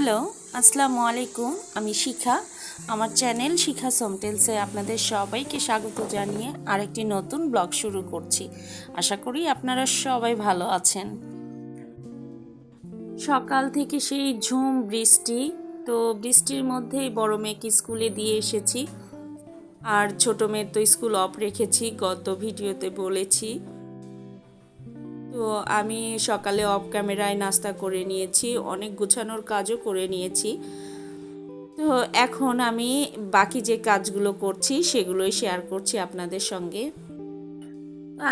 Hello, আসসালামু আলাইকুম। আমি শিখা। আমার চ্যানেল শিখা সমটেলসে আপনাদের সবাইকে স্বাগত জানিয়ে আরেকটি নতুন ব্লগ শুরু করছি। আশা করি আপনারা সবাই ভালো আছেন। সকাল থেকে সেই ঝুম বৃষ্টি, তো বৃষ্টির মধ্যেই বড় মেয়েকে স্কুলে দিয়ে এসেছি। আর ছোট মেয়ের তো স্কুল অফ রেখেছি, গত ভিডিওতে বলেছি। তো আমি সকালে অফ ক্যামেরায় নাস্তা করে নিয়েছি, অনেক গুছানোর কাজও করে নিয়েছি। তো এখন আমি বাকি যে কাজগুলো করছি সেগুলোই শেয়ার করছি আপনাদের সঙ্গে।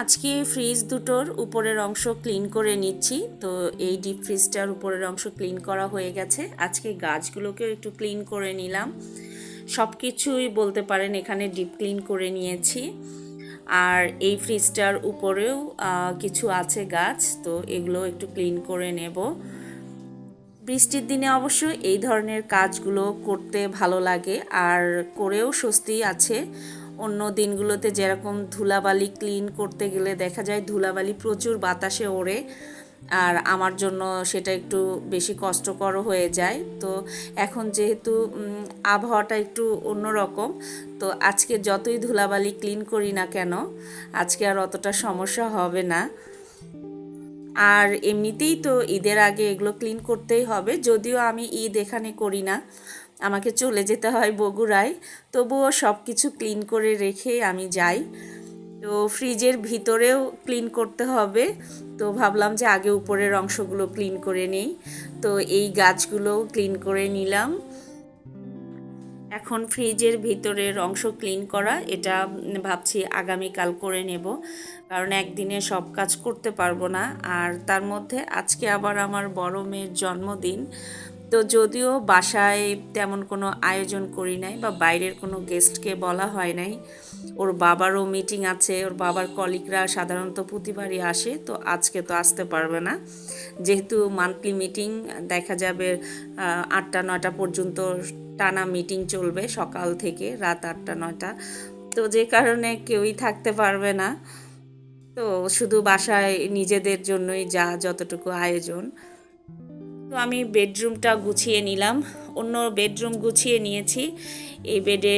আজকে ফ্রিজ দুটোর উপরের অংশ ক্লিন করে নিচ্ছি। তো এই ডিপ ফ্রিজটার উপরের অংশ ক্লিন করা হয়ে গেছে। আজকে গাছগুলোকেও একটু ক্লিন করে নিলাম। সব কিছুই বলতে পারেন এখানে ডিপ ক্লিন করে নিয়েছি। আর এই ফ্রিজটার উপরেও কিছু আছে গাছ, তো এগুলো একটু ক্লিন করে নেব। বৃষ্টির দিনে অবশ্য এই ধরনের কাজগুলো করতে ভালো লাগে আর করেও স্বস্তি আছে। অন্য দিনগুলোতে যেরকম ধুলাবালি ক্লিন করতে গেলে দেখা যায় ধুলাবালি প্রচুর বাতাসে ওড়ে, আর আমার জন্য সেটা একটু বেশি কষ্টকর হয়ে যায়। তো এখন যেহেতু আবহাওয়াটা একটু অন্যরকম, তো আজকে যতই ধুলাবালি ক্লিন করি না কেন আজকে আর অতটা সমস্যা হবে না। আর এমনিতেই তো ঈদের আগে এগুলো ক্লিন করতেই হবে, যদিও আমি ঈদ এখানে করি না, আমাকে চলে যেতে হয় বগুড়ায়। তবুও সব কিছু ক্লিন করে রেখে আমি যাই। তো ফ্রিজের ভিতরেও ক্লিন করতে হবে, তো ভাবলাম যে আগে উপরের অংশগুলো ক্লিন করে নিই। তো এই গাছগুলোও ক্লিন করে নিলাম। এখন ফ্রিজের ভিতরের অংশ ক্লিন করা এটা ভাবছি আগামীকাল করে নেব, কারণ একদিনে সব কাজ করতে পারবো না। আর তার মধ্যে আজকে আবার আমার বড় মেয়ের জন্মদিন। তো যদিও বাসায় তেমন কোনো আয়োজন করি নাই বা বাইরের কোনো গেস্টকে বলা হয় নাই, ওর বাবারও মিটিং আছে, ওর বাবার কলিগরা সাধারণত প্রতিবারই আসে, তো আজকে তো আসতে পারবে না। যেহেতু মান্থলি মিটিং, দেখা যাবে 8টা-9টা পর্যন্ত টানা মিটিং চলবে, সকাল থেকে রাত 8টা-9টা। তো যে কারণে কেউই থাকতে পারবে না। তো শুধু বাসায় নিজেদের জন্যই যতটুকু আয়োজন। তো আমি বেডরুমটা গুছিয়ে নিলাম, অন্য বেডরুম গুছিয়ে নিয়েছি। এই বেডে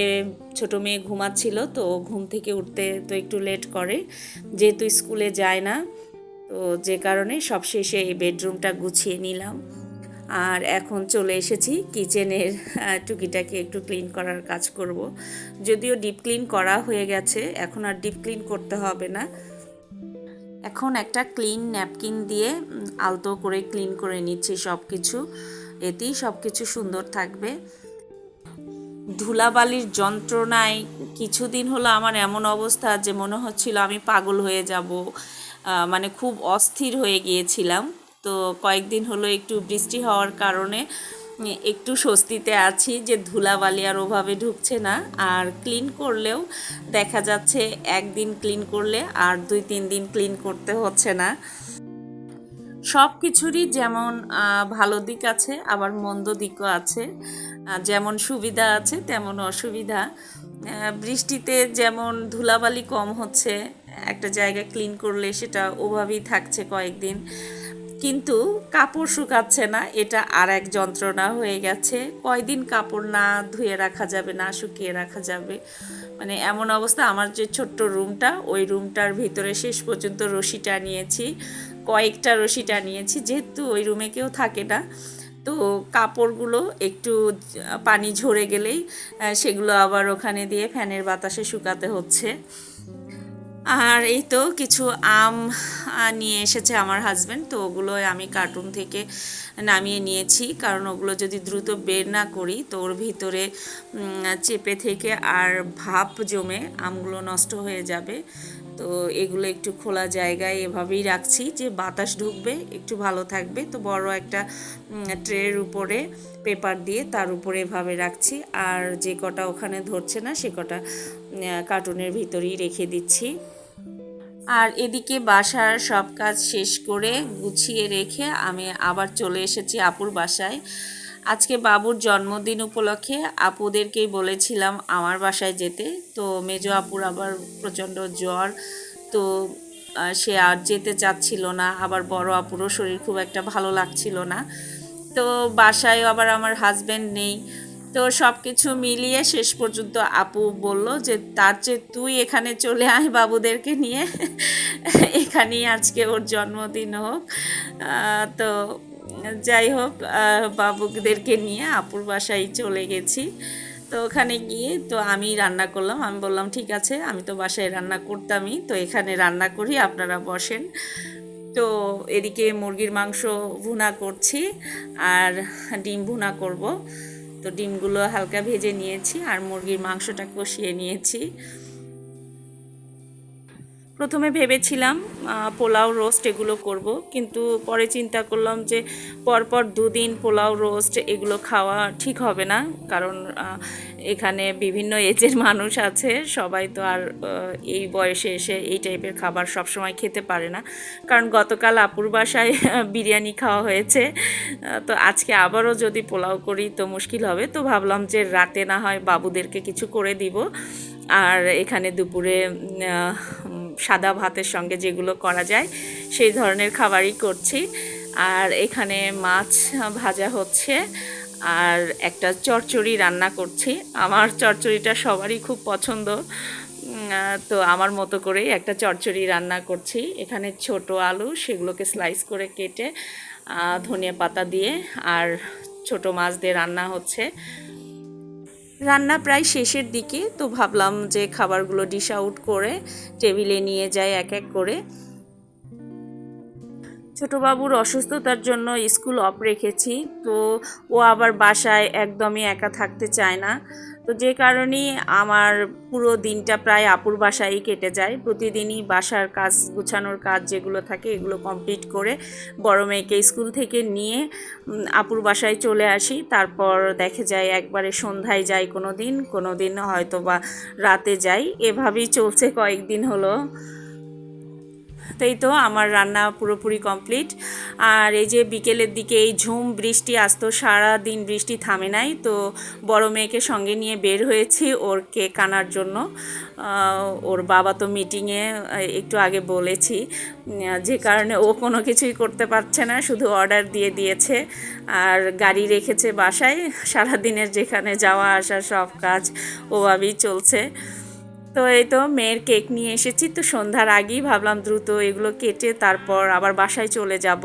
ছোট মেয়ে ঘুমাচ্ছিল, তো ঘুম থেকে উঠতে তো একটু লেট করে, যেহেতু স্কুলে যায় না। তো যে কারণে সবশেষে এই বেডরুমটা গুছিয়ে নিলাম। আর এখন চলে এসেছি কিচেনের টুকিটাকি একটু ক্লিন করার কাজ করব। যদিও ডিপ ক্লিন করা হয়ে গেছে, এখন আর ডিপ ক্লিন করতে হবে না। এখন একটা ক্লিন ন্যাপকিন দিয়ে আলতো করে ক্লিন করে নিচ্ছি সব কিছু, এতেই সব কিছু সুন্দর থাকবে। ধুলাবালির যন্ত্রণায় কিছুদিন হলো আমার এমন অবস্থা যে মনে হচ্ছিল আমি পাগল হয়ে যাব, মানে খুব অস্থির হয়ে গিয়েছিলাম। তো কয়েকদিন হলো একটু বৃষ্টি হওয়ার কারণে একটু স্বস্তিতে আছি যে ধুলাবালি আর ওভাবে ঢুকছে না। আর ক্লিন করলেও দেখা যাচ্ছে একদিন ক্লিন করলে আর 2-3 দিন ক্লিন করতে হচ্ছে না। সব কিছুরই যেমন ভালো দিক আছে, আবার মন্দ দিকও আছে। যেমন সুবিধা আছে তেমন অসুবিধা। বৃষ্টিতে যেমন ধুলাবালি কম হচ্ছে, একটা জায়গা ক্লিন করলে সেটা ওভাবেই থাকছে কয়েকদিন, কিন্তু কাপড় শুকাচ্ছে না, এটা আর এক যন্ত্রণা হয়ে গেছে। কয়দিন কাপড় না ধুয়ে রাখা যাবে, না শুকিয়ে রাখা যাবে, মানে এমন অবস্থা। আমার যে ছোট্ট রুমটা, ওই রুমটার ভিতরে শেষ পর্যন্ত রশি টানিয়েছি, কয়েকটা রশি টানিয়েছি, যেহেতু ওই রুমে কেউ থাকে না। তো কাপড়গুলো একটু পানি ঝরে গেলেই সেগুলো আবার ওখানে দিয়ে ফ্যানের বাতাসে শুকাতে হচ্ছে। আর এই তো কিছু আম নিয়ে এসেছে আমার হাজব্যান্ড, তো ওগুলো আমি কার্টুন থেকে নামিয়ে নিয়েছি, কারণ ওগুলো যদি দ্রুত বের না করি তো ওর ভিতরে চেপে থেকে আর ভাপ জমে আমগুলো নষ্ট হয়ে যাবে। তো এগুলো একটু খোলা জায়গায় এভাবেই রাখছি যে বাতাস ঢুকবে, একটু ভালো থাকবে। তো বড় একটা ট্রের উপরে পেপার দিয়ে তার উপরে এভাবে রাখছি, আর যে কটা ওখানে ধরছে না সে কটা কার্টুনের ভিতরেই রেখে দিচ্ছি। আর এদিকে বাসার সব কাজ শেষ করে গুছিয়ে রেখে আমি আবার চলে এসেছি আপুর বাসায়। আজকে বাবুর জন্মদিন উপলক্ষে আপুদেরকেই বলেছিলাম আমার বাসায় যেতে। তো মেজো আপুর আবার প্রচণ্ড জ্বর, তো সে আর যেতে চাচ্ছিল না। আবার বড় আপুরও শরীর খুব একটা ভালো লাগছিল না। তো তো বাসায় আবার আমার হাজব্যান্ড নেই, তো সব কিছু মিলিয়ে শেষ পর্যন্ত আপু বলল যে তার চেয়ে তুই এখানে চলে আয় বাবুদেরকে নিয়ে, এখানেই আজকে ওর জন্মদিন হোক। তো যাই হোক, বাবুদেরকে নিয়ে আপুর বাসায় চলে গেছি। তো ওখানে গিয়ে তো আমি রান্না করলাম, আমি বললাম ঠিক আছে, আমি তো বাসায় রান্না করতামই, তো এখানে রান্না করি, আপনারা বসেন। তো এদিকে মুরগির মাংস ভুনা করছি আর ডিম ভুনা করব। তো ডিমগুলো হালকা ভেজে নিয়েছি আর মুরগির মাংসটা কষিয়ে নিয়েছি। প্রথমে ভেবেছিলাম পোলাও রোস্ট এগুলো করব, কিন্তু পরে চিন্তা করলাম যে পরপর দুদিন পোলাও রোস্ট এগুলো খাওয়া ঠিক হবে না, কারণ এখানে বিভিন্ন এজের মানুষ আছে, সবাই তো আর এই বয়সে এসে এই টাইপের খাবার সবসময় খেতে পারে না। কারণ গতকাল আপুর বাসায় বিরিয়ানি খাওয়া হয়েছে, তো আজকে আবারও যদি পোলাও করি তো মুশকিল হবে। তো ভাবলাম যে রাতে না হয় বাবুদেরকে কিছু করে দিব, আর এখানে দুপুরে সাদা ভাতের সঙ্গে যেগুলো করা যায় সেই ধরনের খাবারই করছি। আর এখানে মাছ ভাজা হচ্ছে আর একটা চচ্চড়ি রান্না করছি। আমার চচ্চড়িটা সবারই খুব পছন্দ, তো আমার মতো করেই একটা চচ্চড়ি রান্না করছি। এখানে ছোট আলু সেগুলোকে স্লাইস করে কেটে ধনিয়া পাতা দিয়ে আর ছোট মাছ দিয়ে রান্না হচ্ছে। রান্না প্রায় শেষের দিকে, তো ভাবলাম যে খাবারগুলো ডিশ আউট করে টেবিলে নিয়ে যাই এক এক করে। ছোটো বাবুর অসুস্থতার জন্য স্কুল অফ রেখেছি, তো ও আবার বাসায় একদমই একা থাকতে চায় না, তো যে কারণেই আমার পুরো দিনটা প্রায় আপুর বাসায়ই কেটে যায়। প্রতিদিনই বাসার কাজ গুছানোর কাজ যেগুলো থাকে এগুলো কমপ্লিট করে বড় মেয়েকে স্কুল থেকে নিয়ে আপুর বাসায় চলে আসি। তারপর দেখে যায় একবারে সন্ধ্যায় যাই কোনো দিন হয়তো বা রাতে যাই, এভাবেই চলছে কয়েকদিন হলো। তাই তো আমার রান্না পুরোপুরি কমপ্লিট। আর এই যে বিকেলের দিকে এই ঝুম বৃষ্টি আসতো, সারা দিন বৃষ্টি থামে নাই, তো বড় মেয়েকে সঙ্গে নিয়ে বের হয়েছি ওর কেক আনার জন্য। ওর বাবা তো মিটিংয়ে একটু আগে বলেছি, যে কারণে ও কোনো কিছুই করতে পারছে না, শুধু অর্ডার দিয়ে দিয়েছে আর গাড়ি রেখেছে বাসায়। সারাদিনের যেখানে যাওয়া আসা সব কাজ ওভাবেই চলছে। তো এই তো মেয়ের কেক নিয়ে এসেছি, তো সন্ধ্যার আগেই ভাবলাম দ্রুত এগুলো কেটে তারপর আবার বাসায় চলে যাব,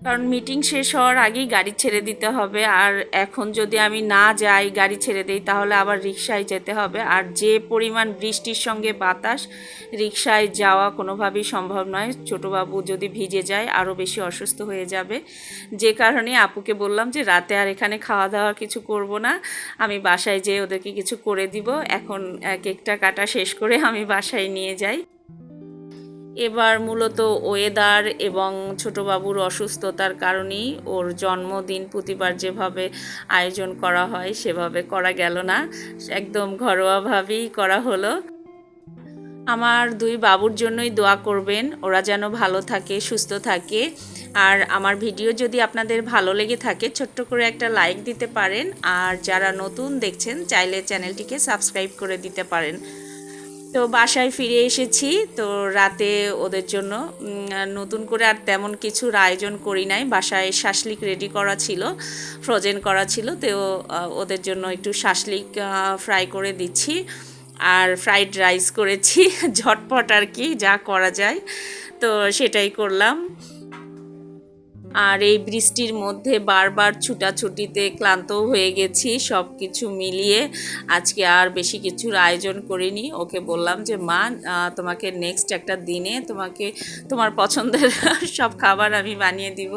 কারণ মিটিং শেষ হওয়ার আগেই গাড়ি ছেড়ে দিতে হবে। আর এখন যদি আমি না যাই, গাড়ি ছেড়ে দিই, তাহলে আবার রিকশায় যেতে হবে, আর যে পরিমাণ বৃষ্টির সঙ্গে বাতাস, রিকশায় যাওয়া কোনোভাবেই সম্ভব নয়। ছোটোবাবু যদি ভিজে যায় আরও বেশি অসুস্থ হয়ে যাবে, যে কারণে আপুকে বললাম যে রাতে আর এখানে খাওয়া দাওয়া কিছু করব না, আমি বাসায় যেয়ে ওদেরকে কিছু করে দিব। এখন কেকটা কাটা শেষ করে আমি বাসায় নিয়ে যাই। এবার মূলত ওয়েদার এবং ছোটোবাবুর অসুস্থতার কারণেই ওর জন্মদিন প্রতিবার যেভাবে আয়োজন করা হয় সেভাবে করা গেল না, একদম ঘরোয়াভাবেই করা হলো। আমার দুই বাবুর জন্যই দোয়া করবেন, ওরা যেন ভালো থাকে, সুস্থ থাকে। আর আমার ভিডিও যদি আপনাদের ভালো লেগে থাকে ছোট্ট করে একটা লাইক দিতে পারেন, আর যারা নতুন দেখছেন চাইলে চ্যানেলটিকে সাবস্ক্রাইব করে দিতে পারেন। তো বাসায় ফিরে এসেছি, তো রাতে ওদের জন্য নতুন করে আর তেমন কিছুর আয়োজন করি নাই। বাসায় শাসলিক রেডি করা ছিল, ফ্রোজেন করা ছিল, তো ওদের জন্য একটু শাসলিক ফ্রাই করে দিচ্ছি আর ফ্রাইড রাইস করেছি, ঝটপট আর কি যা করা যায়, তো সেটাই করলাম। আর এই বৃষ্টির মধ্যে বারবার ছুটাছুটিতে ক্লান্তও হয়ে গেছি, সব কিছু মিলিয়ে আজকে আর বেশি কিছুর আয়োজন করিনি। ওকে বললাম যে মা, তোমাকে নেক্সট একটা দিনে তোমার পছন্দের সব খাবার আমি বানিয়ে দিব।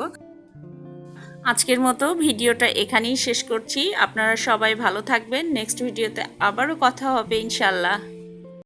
আজকের মতো ভিডিওটা এখানেই শেষ করছি। আপনারা সবাই ভালো থাকবেন, নেক্সট ভিডিওতে আবারও কথা হবে ইনশাল্লাহ।